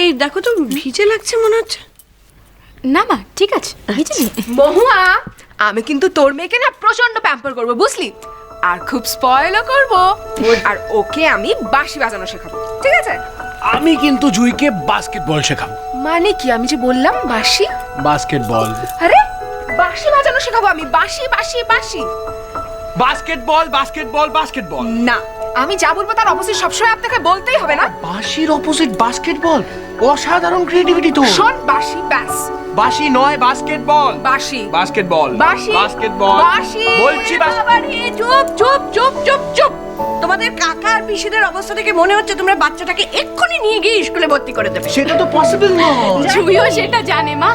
এই দেখো তো ভিজে লাগছে মনে হচ্ছে। না মা ঠিক আছে, ভিজে নেই। মহুয়া, আমি কিন্তু তোর মেয়েকে না প্রচন্ড প্যাম্পার করবো বুঝলি, আর খুব স্পয়েলও করবো, আর ওকে আমি বাঁশি বাজানো শেখাবো, ঠিক আছে? আমি কিন্তু জুইকে বাস্কেটবল শেখাবো। মানে কি আমি যে বললাম বাঁশি? বাস্কেটবল। আরে বাঁশি বাজানো শেখাবো আমি, বাঁশি বাঁশি বাঁশি। বাস্কেটবল বাস্কেটবল বাস্কেটবল না, আমি যা বলবো তার অপোজিট সবসময় আপনাকে বলতেই হবে না। বাঁশির অপোজিট বাস্কেটবল, অসাধারণ ক্রিয়েটিভিটি তো। শোন, বাঁশি ব্যাস। বাঁশি নয় বাস্কেটবল। বাঁশি বাস্কেটবল। বাঁশি বাস্কেটবল। বাঁশি বলছি চুপ চুপ চুপ চুপ চুপ। তোমাদের কাকা আর পিসিদের অবস্থা থেকে মনে হচ্ছে তোমরা বাচ্চাটাকে এক্ষুনি নিয়ে গিয়ে স্কুলে ভর্তি করে দেবে। সেটা তো পসিবল নয়। জুইও সেটা জানে মা।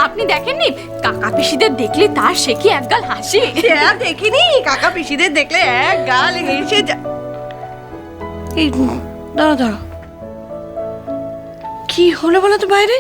আপনি দেখেননি কাকা পিসিদের দেখলে তার সে কি একগাল হাসি। হ্যাঁ দেখিনি, কাকা পিসিদের দেখলে এক গাল হেসে যা। এই দাঁড়া দাঁড়া, কি হলো বলো তো বাইরে?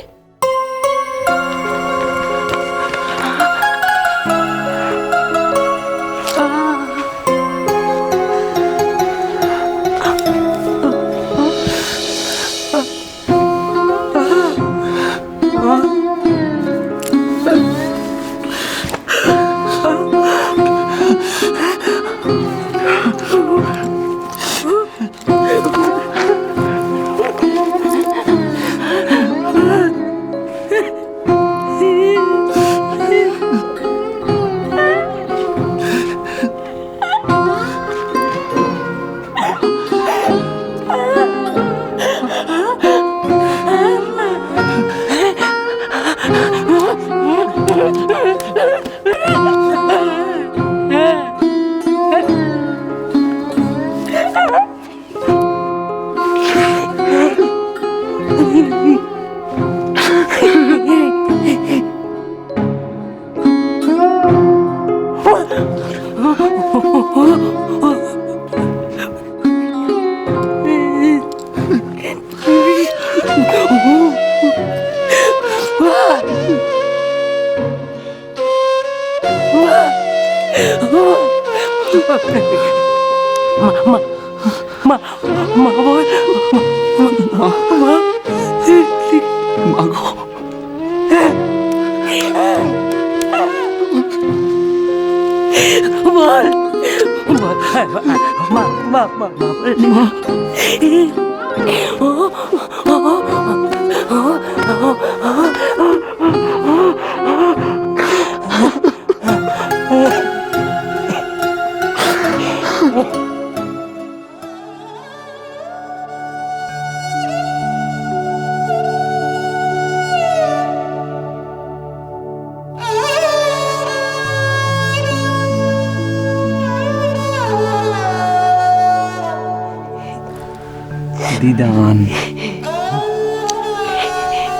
দিদান,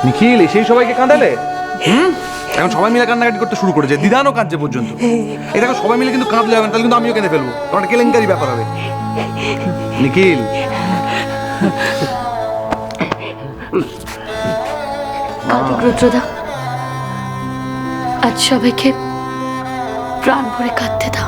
নিখিল সেই সবাইকে কাঁদালে? এখন সবাই মিলে কান্নাকাটি করতে শুরু করেছে, দিদানও কাঁদছে পর্যন্ত। এটা সবাই মিলে কিন্তু কাঁদলে হবে না, তাহলে কিন্তু আমিও কেঁদে ফেলবো, কারণ একটা কেলেঙ্কারি ব্যাপার হবে। নিখিল রুদ্রদা, আজ সবাইকে প্রাণ ভরে কাঁদতে দাও।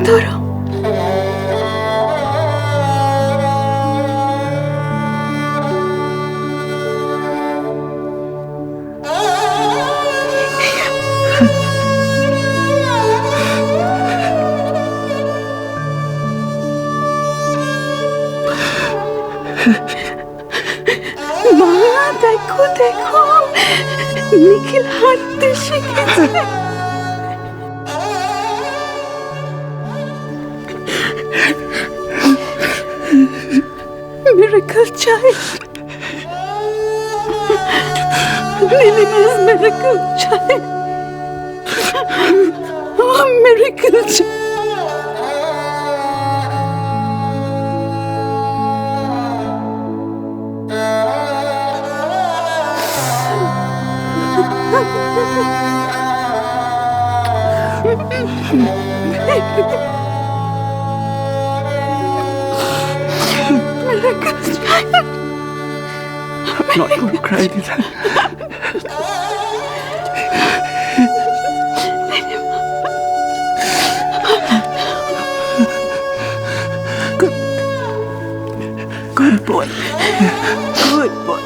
ধরো, মা দেখো দেখো, নিখিল হাঁটতে শিখেছে। Miracle child. Nilima's miracle child. Oh, miracle child. I'm not going to cry, Dida. Good boy. Good boy.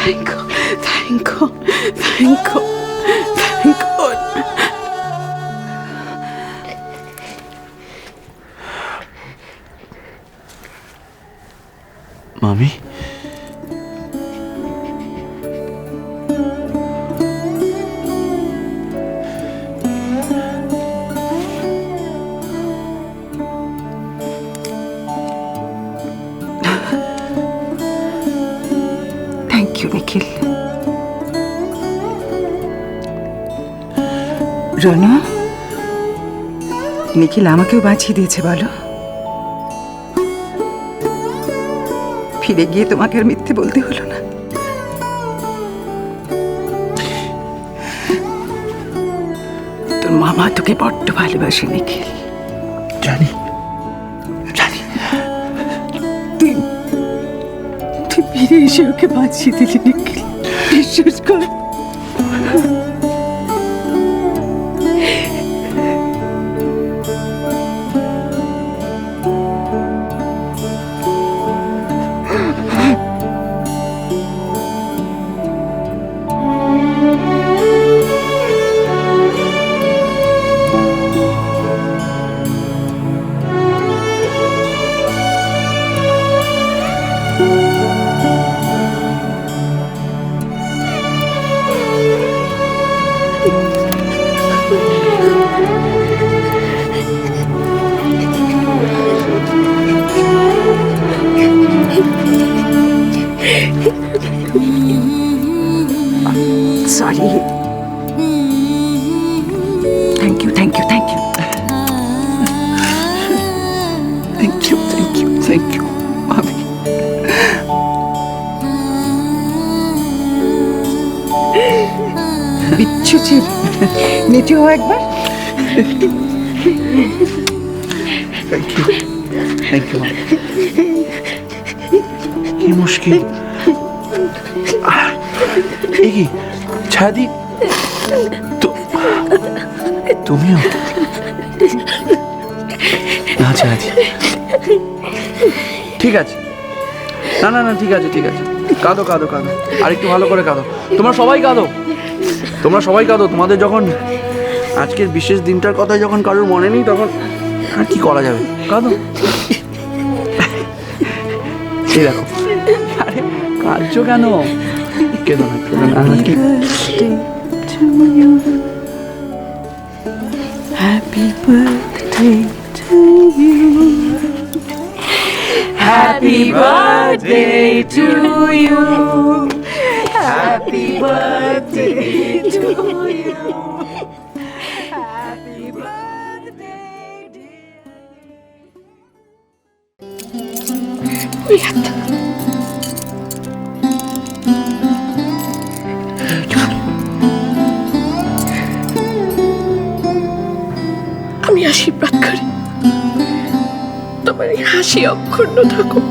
Thank God. Thank God. Thank God. Thank God. Mommy? Thank you, Nikhil. Ronu, নিখিল আমাকেও বাঁচিয়ে দিয়েছে বলো। ফিরে গিয়ে তোমাকে আর মিথ্যে বলতে হলো না। তোর মামা তোকে বড্ড ভালোবাসে নিখিল। জানি জানি। তুই ফিরে এসে ওকে বাঁচিয়ে দিলি নিখিল, বিশ্বাস কর। Sorry. Thank you, thank you, thank you. Thank you, thank you, thank you, Mommy. বিচ্ছু ছিল, নেচে হো একবার। Thank you, thank you, Mommy. কি মুশকিল। এই কি ছাদি, তো তুমিও না ছাদি? ঠিক আছে, না না না, ঠিক আছে ঠিক আছে, কাঁদো কাঁদো কাঁদো, আর একটু ভালো করে কাঁদো। তোমরা সবাই কাঁদো, তোমরা সবাই কাঁদো। তোমাদের যখন আজকের বিশেষ দিনটার কথা যখন কারোর মনে নেই, তখন আর কি করা যাবে, কাঁদো। এই দেখো, আরে কাঁদছো কেন? কেঁদো না, কেঁদো না। Happy birthday to you. Happy birthday to you. Happy birthday to you. Happy birthday, dear. আমি আশীর্বাদ করি তোমার এই হাসি অক্ষুণ্ণ থাকুক।